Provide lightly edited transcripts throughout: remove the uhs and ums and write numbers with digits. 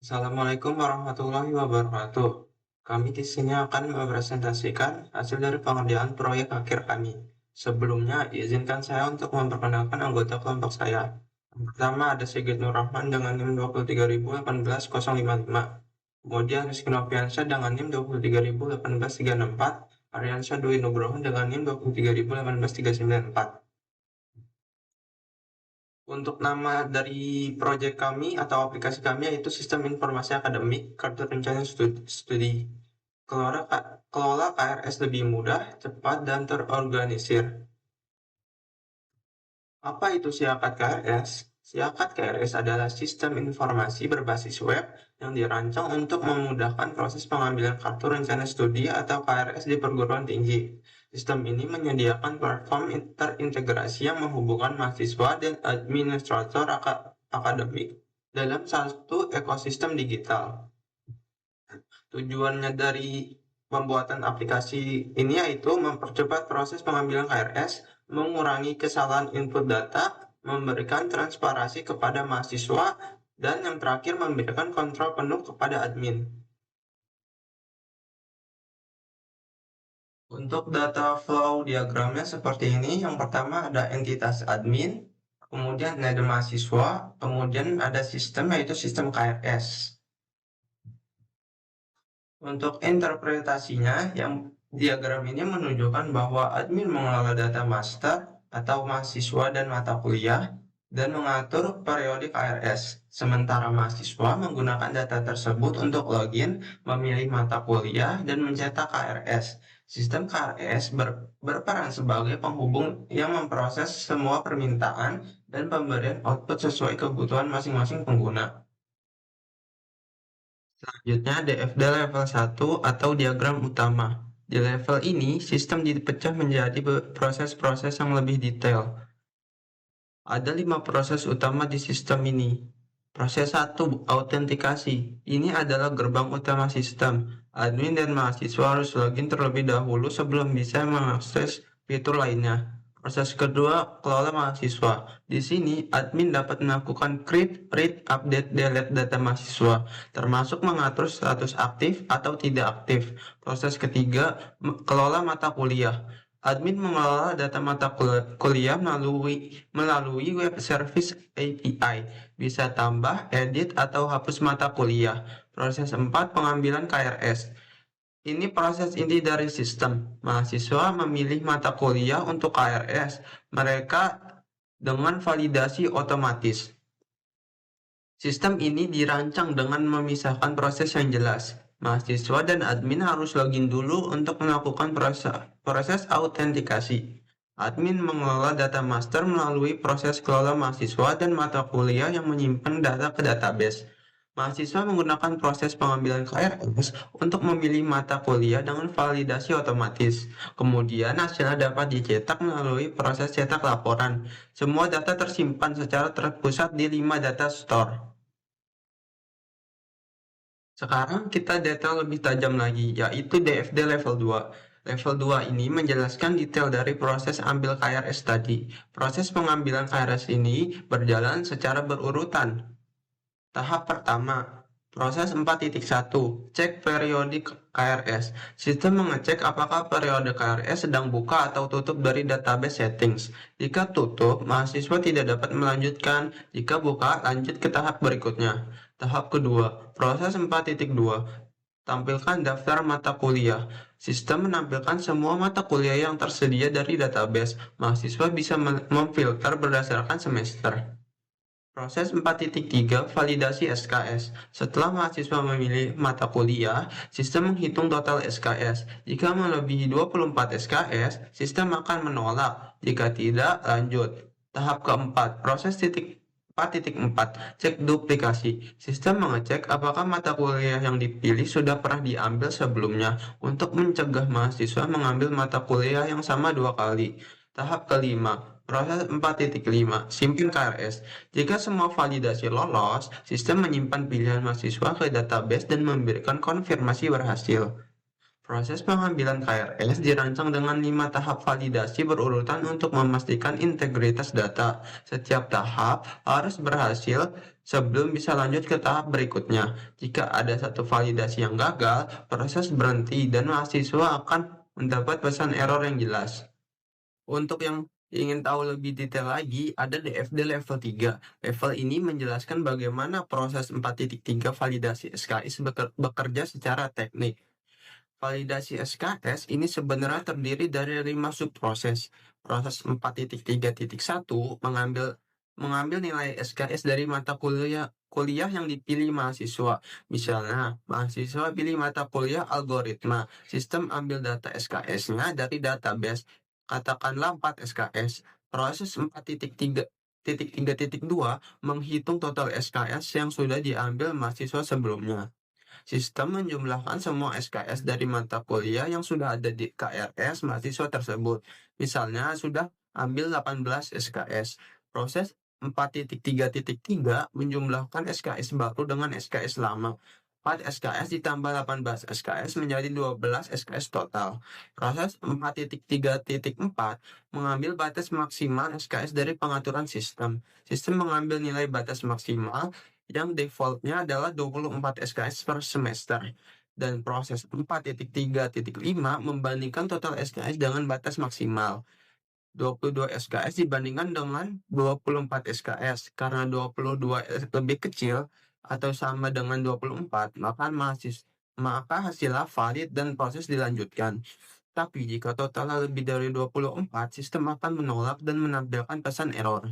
Assalamualaikum warahmatullahi wabarakatuh. Kami di sini akan mempresentasikan hasil dari pengerjaan proyek akhir kami. Sebelumnya, izinkan saya untuk memperkenalkan anggota kelompok saya. Yang pertama ada Sigit Nur Rahman dengan NIM 2318055. Kemudian Rizky Noviansyah dengan NIM 2318364. Aryansyah Dwi Nugroho dengan NIM 2318394. Untuk nama dari proyek kami atau aplikasi kami yaitu Sistem Informasi Akademik Kartu Rencana Studi. Kelola KRS lebih mudah, cepat, dan terorganisir. Apa itu Siakat KRS? Siakat KRS adalah sistem informasi berbasis web yang dirancang untuk memudahkan proses pengambilan kartu rencana studi atau KRS di perguruan tinggi. Sistem ini menyediakan platform terintegrasi yang menghubungkan mahasiswa dan administrator akademik dalam satu ekosistem digital. Tujuannya dari pembuatan aplikasi ini yaitu mempercepat proses pengambilan KRS, mengurangi kesalahan input data, memberikan transparansi kepada mahasiswa, dan yang terakhir memberikan kontrol penuh kepada admin. Untuk data flow diagramnya seperti ini. Yang pertama ada entitas admin, kemudian ada mahasiswa, kemudian ada sistem yaitu sistem KRS. Untuk interpretasinya, yang diagram ini menunjukkan bahwa admin mengelola data master atau mahasiswa dan mata kuliah dan mengatur periodik KRS. Sementara mahasiswa menggunakan data tersebut untuk login, memilih mata kuliah, dan mencetak KRS. Sistem KRS berperan sebagai penghubung yang memproses semua permintaan dan pemberian output sesuai kebutuhan masing-masing pengguna. Selanjutnya DFD level 1 atau diagram utama. Di level ini, sistem dipecah menjadi proses-proses yang lebih detail. Ada 5 proses utama di sistem ini. Proses 1, autentikasi. Ini adalah gerbang utama sistem. Admin dan mahasiswa harus login terlebih dahulu sebelum bisa mengakses fitur lainnya. Proses kedua, kelola mahasiswa. Di sini, admin dapat melakukan create, read, update, delete data mahasiswa, termasuk mengatur status aktif atau tidak aktif. Proses ketiga, kelola mata kuliah. Admin mengelola data mata kuliah melalui web service API. Bisa tambah, edit, atau hapus mata kuliah. Proses 4, pengambilan KRS. Ini proses inti dari sistem. Mahasiswa memilih mata kuliah untuk KRS mereka dengan validasi otomatis. Sistem ini dirancang dengan memisahkan proses yang jelas. Mahasiswa dan admin harus login dulu untuk melakukan proses autentikasi. Admin mengelola data master melalui proses kelola mahasiswa dan mata kuliah yang menyimpan data ke database. Mahasiswa menggunakan proses pengambilan KRS untuk memilih mata kuliah dengan validasi otomatis. Kemudian hasilnya dapat dicetak melalui proses cetak laporan. Semua data tersimpan secara terpusat di 5 data store. Sekarang kita detail lebih tajam lagi, yaitu DFD level 2. Level 2 ini menjelaskan detail dari proses ambil KRS tadi. Proses pengambilan KRS ini berjalan secara berurutan. Tahap pertama, proses 4.1, cek periodik KRS. Sistem mengecek apakah periode KRS sedang buka atau tutup dari database settings. Jika tutup, mahasiswa tidak dapat melanjutkan. Jika buka, lanjut ke tahap berikutnya. Tahap kedua, proses 4.2, tampilkan daftar mata kuliah. Sistem menampilkan semua mata kuliah yang tersedia dari database. Mahasiswa bisa memfilter berdasarkan semester. Proses 4.3, validasi SKS. Setelah mahasiswa memilih mata kuliah, sistem menghitung total SKS. Jika melebihi 24 SKS, sistem akan menolak. Jika tidak, lanjut. Tahap keempat, proses 4.4, cek duplikasi. Sistem mengecek apakah mata kuliah yang dipilih sudah pernah diambil sebelumnya untuk mencegah mahasiswa mengambil mata kuliah yang sama 2 kali. Tahap kelima, proses 4.5, simpan KRS. Jika semua validasi lolos, sistem menyimpan pilihan mahasiswa ke database dan memberikan konfirmasi berhasil. Proses pengambilan KRS dirancang dengan 5 tahap validasi berurutan untuk memastikan integritas data. Setiap tahap harus berhasil sebelum bisa lanjut ke tahap berikutnya. Jika ada satu validasi yang gagal, proses berhenti dan mahasiswa akan mendapat pesan error yang jelas. Untuk yang ingin tahu lebih detail lagi, ada DFD level 3. Level ini menjelaskan bagaimana proses 4.3 validasi SKS bekerja secara teknik. Validasi SKS ini sebenarnya terdiri dari 5 subproses. Proses 4.3.1 mengambil nilai SKS dari mata kuliah yang dipilih mahasiswa. Misalnya, mahasiswa pilih mata kuliah algoritma. Sistem ambil data SKS-nya dari database, katakanlah 4 SKS. Proses 4.3.2 menghitung total SKS yang sudah diambil mahasiswa sebelumnya. Sistem menjumlahkan semua SKS dari mata kuliah yang sudah ada di KRS mahasiswa tersebut. Misalnya sudah ambil 18 SKS. Proses 4.3.3 menjumlahkan SKS baru dengan SKS lama. 4 SKS ditambah 18 SKS menjadi 12 SKS total. Proses 4.3.4 mengambil batas maksimal SKS dari pengaturan sistem. Sistem mengambil nilai batas maksimal yang defaultnya adalah 24 SKS per semester. Dan proses 4.3.5 membandingkan total SKS dengan batas maksimal. 22 SKS dibandingkan dengan 24 SKS. Karena 22 lebih kecil atau sama dengan 24, maka hasilnya valid dan proses dilanjutkan. Tapi jika totalnya lebih dari 24, sistem akan menolak dan menampilkan pesan error.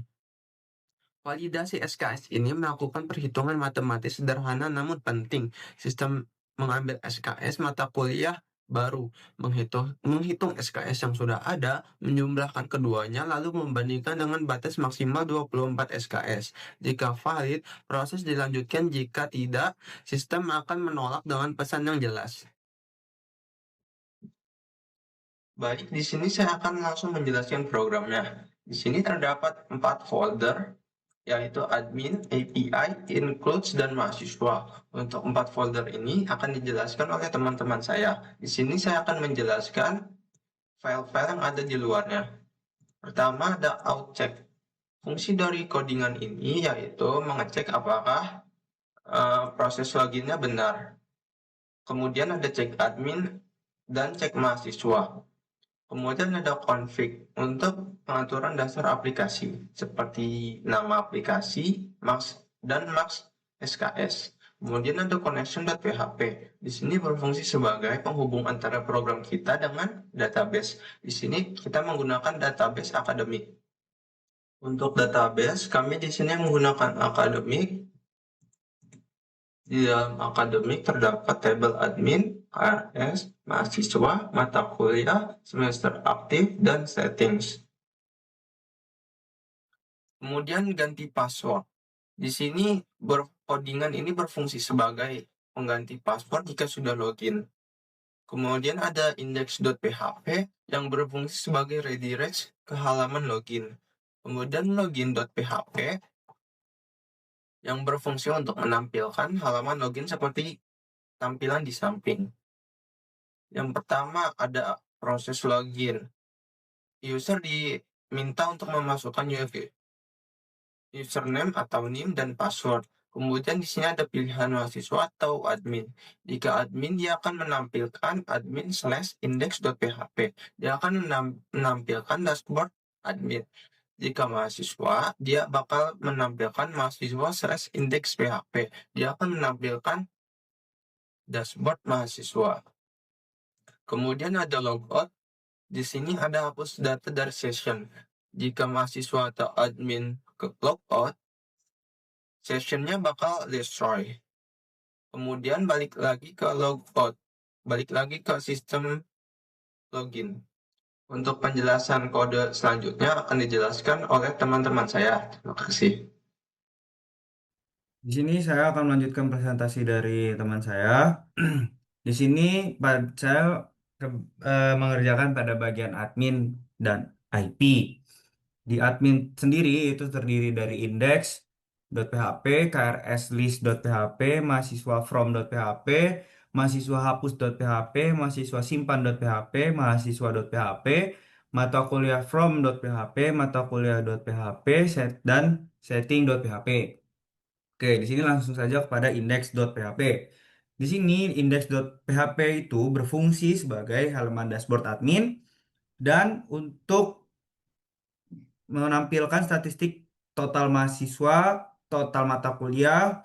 Validasi SKS ini melakukan perhitungan matematis sederhana namun penting. Sistem mengambil SKS mata kuliah baru, menghitung SKS yang sudah ada, menjumlahkan keduanya, lalu membandingkan dengan batas maksimal 24 SKS. Jika valid, proses dilanjutkan. Jika tidak, sistem akan menolak dengan pesan yang jelas. Baik, di sini saya akan langsung menjelaskan programnya. Di sini terdapat 4 folder, yaitu admin, API, includes, dan mahasiswa. Untuk 4 folder ini akan dijelaskan oleh teman-teman saya. Di sini saya akan menjelaskan file-file yang ada di luarnya. Pertama ada outcheck. Fungsi dari codingan ini yaitu mengecek apakah proses loginnya benar. Kemudian ada cek admin dan cek mahasiswa. Kemudian ada config untuk pengaturan dasar aplikasi seperti nama aplikasi, max SKS. Kemudian ada connection.php. Di sini berfungsi sebagai penghubung antara program kita dengan database. Di sini kita menggunakan database akademik. Untuk database, kami di sini menggunakan akademik. Di dalam akademik terdapat tabel admin, KRS, mahasiswa, mata kuliah, semester aktif, dan settings. Kemudian ganti password. Di sini codingan ini berfungsi sebagai pengganti password jika sudah login. Kemudian ada index.php yang berfungsi sebagai redirect ke halaman login. Kemudian login.php yang berfungsi untuk menampilkan halaman login seperti tampilan di samping. Yang pertama ada proses login. User diminta untuk memasukkan username atau NIM dan password. Kemudian di sini ada pilihan mahasiswa atau admin. Jika admin, dia akan menampilkan admin/index.php. Dia akan menampilkan dashboard admin. Jika mahasiswa, dia bakal menampilkan mahasiswa/index.php. Dia akan menampilkan dashboard mahasiswa. Kemudian ada logout. Di sini ada hapus data dari session. Jika mahasiswa atau admin ke logout, sessionnya bakal destroy. Kemudian balik lagi ke logout, balik lagi ke sistem login. Untuk penjelasan kode selanjutnya akan dijelaskan oleh teman-teman saya. Terima kasih. Di sini saya akan melanjutkan presentasi dari teman saya. Di sini saya mengerjakan pada bagian admin dan IP. Di admin sendiri itu terdiri dari index.php, krs list.php, mahasiswa from.php, mahasiswa hapus.php, mahasiswa simpan.php, mahasiswa.php, mata kuliah from.php, mata kuliah.php, dan setting.php. Oke, di sini langsung saja kepada index.php. Di sini index.php itu berfungsi sebagai halaman dashboard admin dan untuk menampilkan statistik total mahasiswa, total mata kuliah,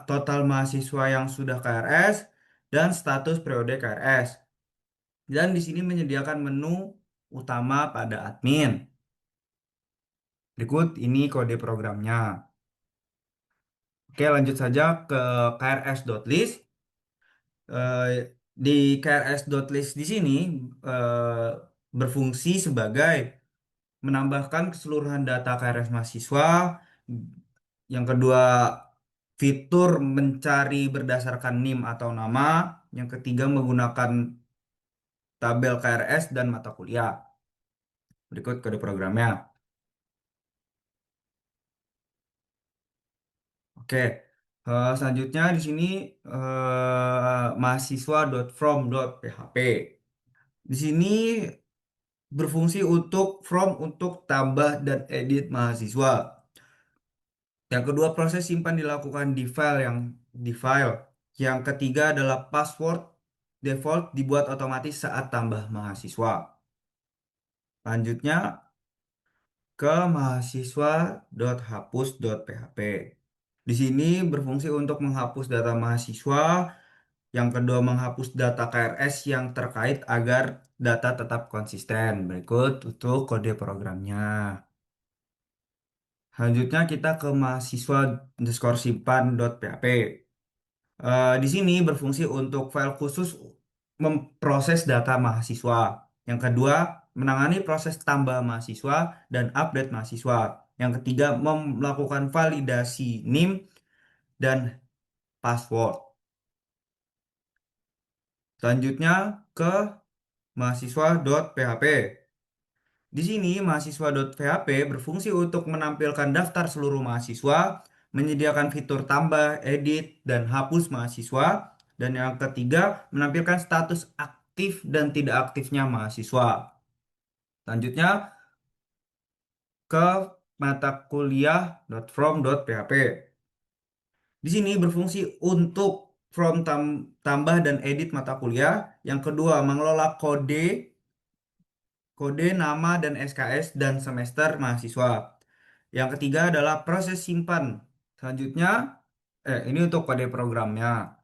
total mahasiswa yang sudah KRS, dan status periode KRS. Dan di sini menyediakan menu utama pada admin. Berikut ini kode programnya. Oke, lanjut saja ke krs.list. Eh, di krs.list di sini berfungsi sebagai menambahkan keseluruhan data KRS mahasiswa. Yang kedua, fitur mencari berdasarkan NIM atau nama. Yang ketiga, menggunakan tabel KRS dan mata kuliah. Berikut kode programnya. Oke, selanjutnya di sini mahasiswa.from.php. Di sini berfungsi untuk from untuk tambah dan edit mahasiswa. Yang kedua, proses simpan dilakukan di file. Yang ketiga adalah password default dibuat otomatis saat tambah mahasiswa. Lanjutnya ke mahasiswa.hapus.php. Di sini berfungsi untuk menghapus data mahasiswa. Yang kedua, menghapus data KRS yang terkait agar data tetap konsisten. Berikut untuk kode programnya. Selanjutnya kita ke mahasiswa underscore simpan.php. Di sini berfungsi untuk file khusus memproses data mahasiswa. Yang kedua, menangani proses tambah mahasiswa dan update mahasiswa. Yang ketiga, melakukan validasi NIM dan password. Selanjutnya ke mahasiswa.php. Di sini mahasiswa.php berfungsi untuk menampilkan daftar seluruh mahasiswa, menyediakan fitur tambah, edit, dan hapus mahasiswa, dan yang ketiga menampilkan status aktif dan tidak aktifnya mahasiswa. Selanjutnya ke mata kuliah.from.php. Di sini berfungsi untuk tambah dan edit mata kuliah. Yang kedua, mengelola kode nama dan SKS dan semester mahasiswa. Yang ketiga adalah proses simpan. Selanjutnya, ini untuk kode programnya.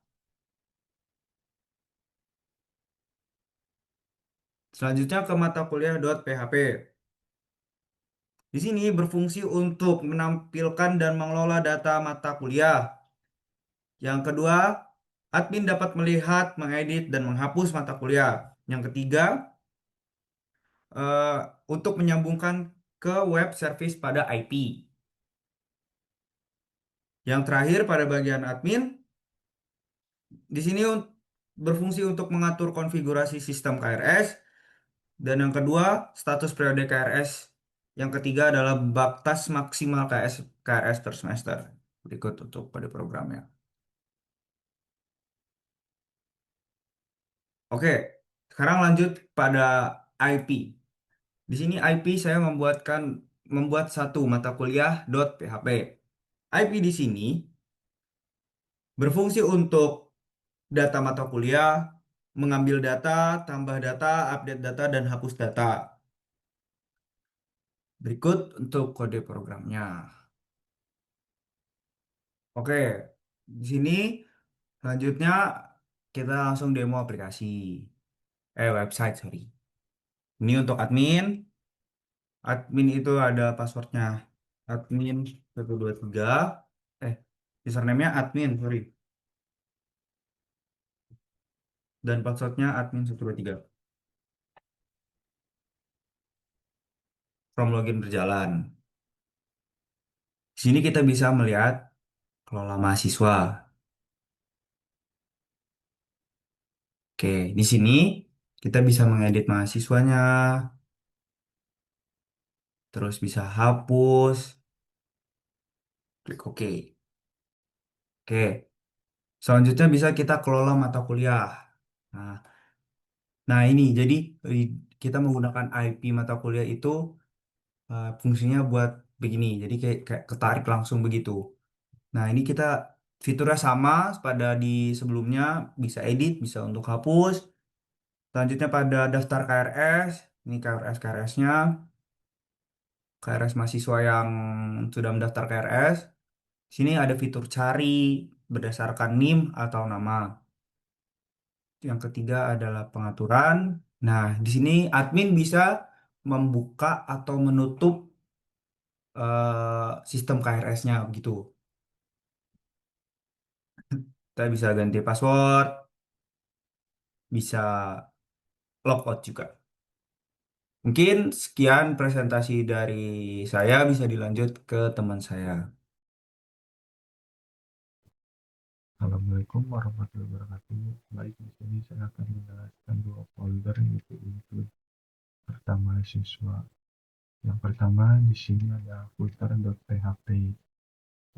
Selanjutnya ke mata kuliah.php. Di sini berfungsi untuk menampilkan dan mengelola data mata kuliah. Yang kedua, admin dapat melihat, mengedit, dan menghapus mata kuliah. Yang ketiga, eh, untuk menyambungkan ke web service pada IP. Yang terakhir pada bagian admin, di sini berfungsi untuk mengatur konfigurasi sistem KRS. Dan yang kedua, status periode KRS. Yang ketiga adalah batas maksimal KRS per semester. Berikut untuk pada programnya. Oke, sekarang lanjut pada IP. Di sini IP saya membuat satu mata kuliah .php. IP di sini berfungsi untuk data mata kuliah, mengambil data, tambah data, update data, dan hapus data. Berikut untuk kode programnya. Oke, di sini selanjutnya kita langsung demo aplikasi. Website, sorry. Ini untuk admin. Admin itu ada passwordnya. Admin 123. Eh, username-nya admin, sorry. Dan passwordnya admin 123. From login berjalan. Di sini kita bisa melihat kelola mahasiswa. Oke, di sini kita bisa mengedit mahasiswanya, terus bisa hapus, klik OK. Oke, Selanjutnya bisa kita kelola mata kuliah. Nah, nah ini jadi eh, kita menggunakan IP mata kuliah itu fungsinya buat begini. Jadi kayak ketarik langsung begitu. Nah, ini kita fiturnya sama pada di sebelumnya, bisa edit, bisa untuk hapus. Selanjutnya pada daftar KRS, ini KRS-nya, KRS mahasiswa yang sudah mendaftar KRS. Sini ada fitur cari berdasarkan NIM atau nama. Yang ketiga adalah pengaturan. Nah, di sini admin bisa membuka atau menutup sistem KRS-nya begitu. Kita bisa ganti password, bisa logout juga. Mungkin sekian presentasi dari saya, bisa dilanjut ke teman saya. Assalamualaikum warahmatullahi wabarakatuh. Baik, di sini saya akan menjelaskan dua folder yaitu include pertama siswa. Yang pertama di sini ada footer.php.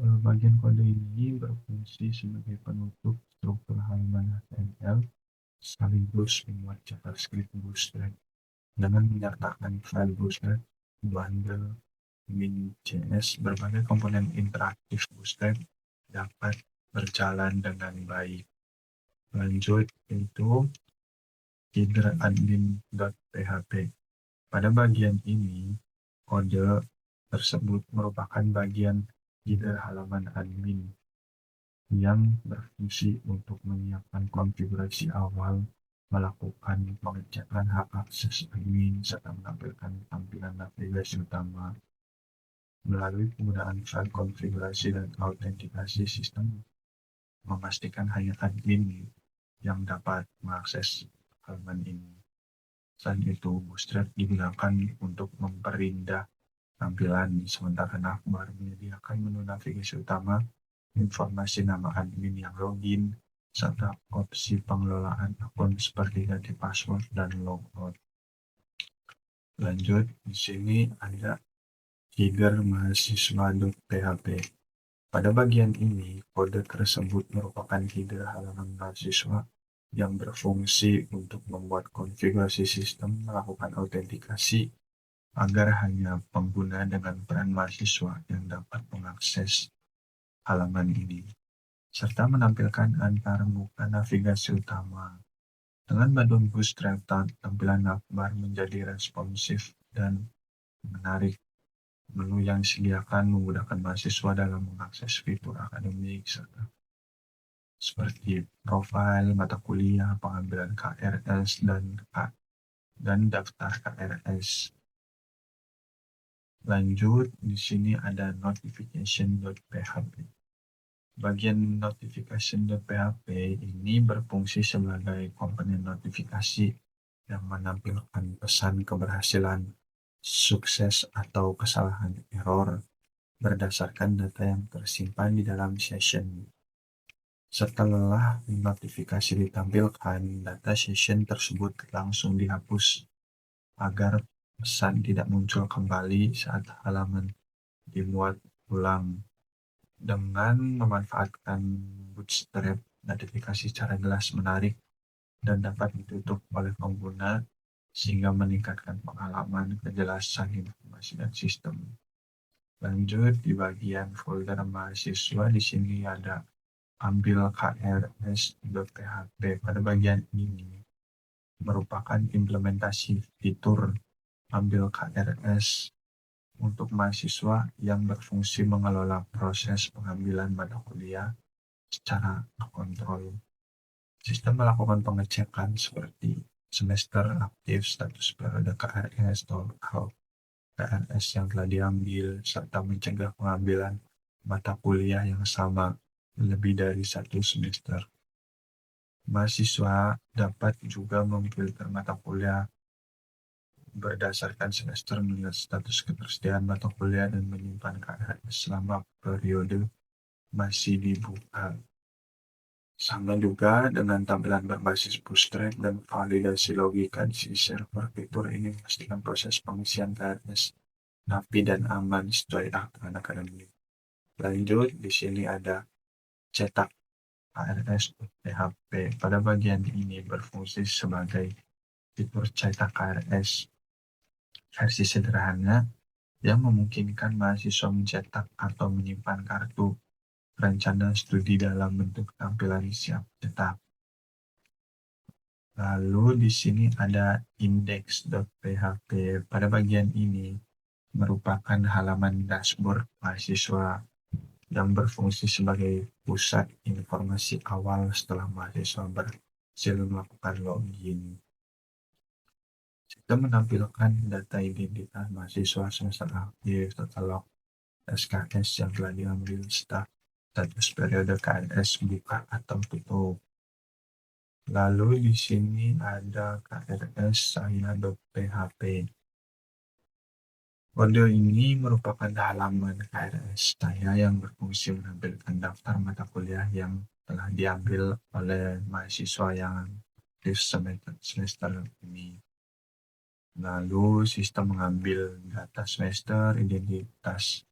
Bagian kode ini berfungsi sebagai penutup struktur halaman HTML sekaligus membuat JavaScript Bootstrap dengan menyertakan file Bootstrap, bundle, min.js. Berbagai komponen interaktif Bootstrap dapat berjalan dengan baik. Lanjut itu header_admin.php. Pada bagian ini, kode tersebut merupakan bagian header halaman admin yang berfungsi untuk menyiapkan konfigurasi awal, melakukan pengecekan hak akses admin, serta menampilkan tampilan navigasi utama. Melalui penggunaan file konfigurasi dan autentikasi sistem, memastikan hanya admin yang dapat mengakses halaman ini. Selain itu, Bootstrap digunakan untuk memperindah tampilan, sementara Navbar menyediakan menu navigasi utama, informasi nama admin yang login, serta opsi pengelolaan akun seperti ganti password dan logout. Lanjut, di sini ada header mahasiswa.php. Pada bagian ini, kode tersebut merupakan header halaman mahasiswa yang berfungsi untuk membuat konfigurasi sistem, melakukan autentikasi agar hanya pengguna dengan peran mahasiswa yang dapat mengakses halaman ini, serta menampilkan antar muka navigasi utama. Dengan bantuan Bootstrap, tampilan navbar menjadi responsif dan menarik. Menu yang disediakan memudahkan mahasiswa dalam mengakses fitur akademik serta seperti profil, mata kuliah, pengambilan KRS, dan daftar KRS. Lanjut, di sini ada notification.php. Bagian notification.php ini berfungsi sebagai komponen notifikasi yang menampilkan pesan keberhasilan, sukses, atau kesalahan error berdasarkan data yang tersimpan di dalam session. Setelah notifikasi ditampilkan, data session tersebut langsung dihapus agar pesan tidak muncul kembali saat halaman dimuat ulang. Dengan memanfaatkan Bootstrap, notifikasi secara jelas, menarik, dan dapat ditutup oleh pengguna sehingga meningkatkan pengalaman, kejelasan informasi dan sistem. Lanjut, di bagian folder mahasiswa, di sini ada ambil KRS.php. Pada bagian ini merupakan implementasi fitur ambil KRS untuk mahasiswa yang berfungsi mengelola proses pengambilan mata kuliah secara terkontrol. Sistem melakukan pengecekan seperti semester aktif, status periode KRS atau KRS yang telah diambil, serta mencegah pengambilan mata kuliah yang sama lebih dari satu semester. Mahasiswa dapat juga memfilter mata kuliah berdasarkan semester, melihat status ketersediaan mata kuliah, dan menyimpan KRS selama periode masih dibuka. Sama juga dengan tampilan berbasis Bootstrap dan validasi logika di sisi server, fitur ini memastikan proses pengisian KRS rapi dan aman sesuai aturan akademik. Lanjut, di sini ada cetak KRS.php. Pada bagian ini berfungsi sebagai fitur cetak KRS versi sederhana yang memungkinkan mahasiswa mencetak atau menyimpan kartu rencana studi dalam bentuk tampilan siap cetak. Lalu di sini ada index.php. Pada bagian ini merupakan halaman dashboard mahasiswa yang berfungsi sebagai pusat informasi awal setelah mahasiswa berhasil melakukan login. Sistem menampilkan data identitas mahasiswa, semester akhir, total log, SKS yang telah diambil, status periode KRS buka atau tutup. Lalu di sini ada KRS saya.php. Kode ini merupakan halaman KRS saya yang berfungsi menampilkan daftar mata kuliah yang telah diambil oleh mahasiswa yang aktif semester ini. Lalu sistem mengambil data semester, identitas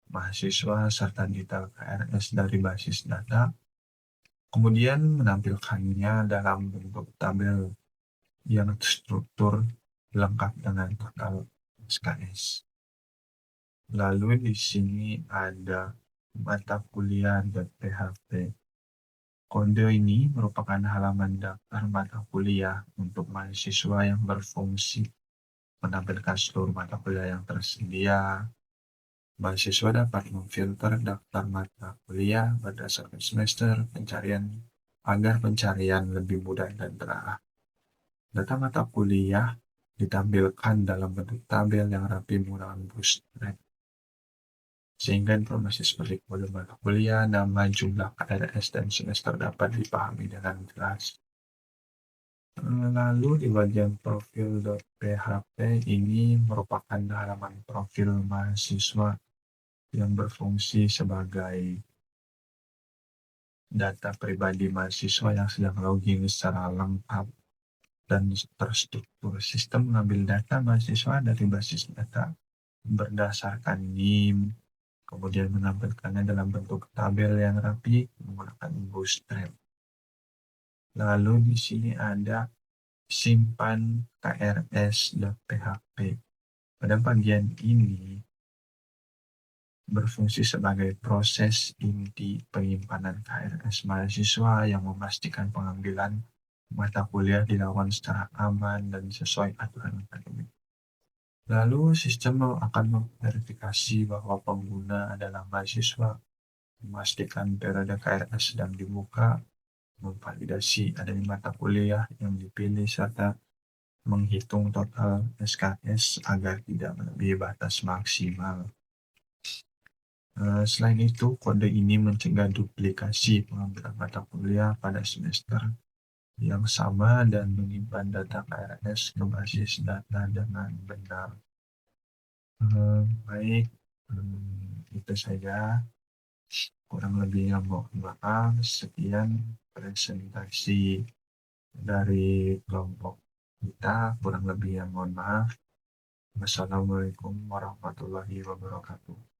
mahasiswa, serta detail KRS dari basis data, kemudian menampilkannya dalam bentuk tabel yang terstruktur lengkap dengan total SKS. Lalu di sini ada mata kuliah.php. Kode ini merupakan halaman daftar mata kuliah untuk mahasiswa yang berfungsi menampilkan seluruh mata kuliah yang tersedia. Mahasiswa dapat memfilter daftar mata kuliah berdasarkan semester pencarian agar pencarian lebih mudah dan terarah. Data mata kuliah ditampilkan dalam bentuk tabel yang rapi menggunakan Bootstrap, sehingga informasi seperti kode mata kuliah, nama, jumlah KRS, dan semester dapat dipahami dengan jelas. Lalu di bagian profil.php ini merupakan halaman profil mahasiswa yang berfungsi sebagai data pribadi mahasiswa yang sedang login secara lengkap dan terstruktur. Sistem mengambil data mahasiswa dari basis data berdasarkan NIM, kemudian menampilkannya dalam bentuk tabel yang rapi menggunakan Bootstrap. Lalu di sini ada simpan KRS.php. Pada bagian ini berfungsi sebagai proses inti penyimpanan KRS mahasiswa yang memastikan pengambilan mata kuliah dilakukan secara aman dan sesuai aturan akademik. Lalu sistem akan memverifikasi bahwa pengguna adalah mahasiswa, memastikan periode KRS sedang dibuka, memvalidasi adanya mata kuliah yang dipilih, serta menghitung total SKS agar tidak melebihi batas maksimal. Selain itu, kode ini mencegah duplikasi pengambilan mata kuliah pada semester yang sama dan menyimpan data KRS ke basis data dengan benar. Baik, itu saja. Kurang lebihnya mohon maaf. Sekian presentasi dari kelompok kita. Kurang lebihnya mohon maaf. Wassalamualaikum warahmatullahi wabarakatuh.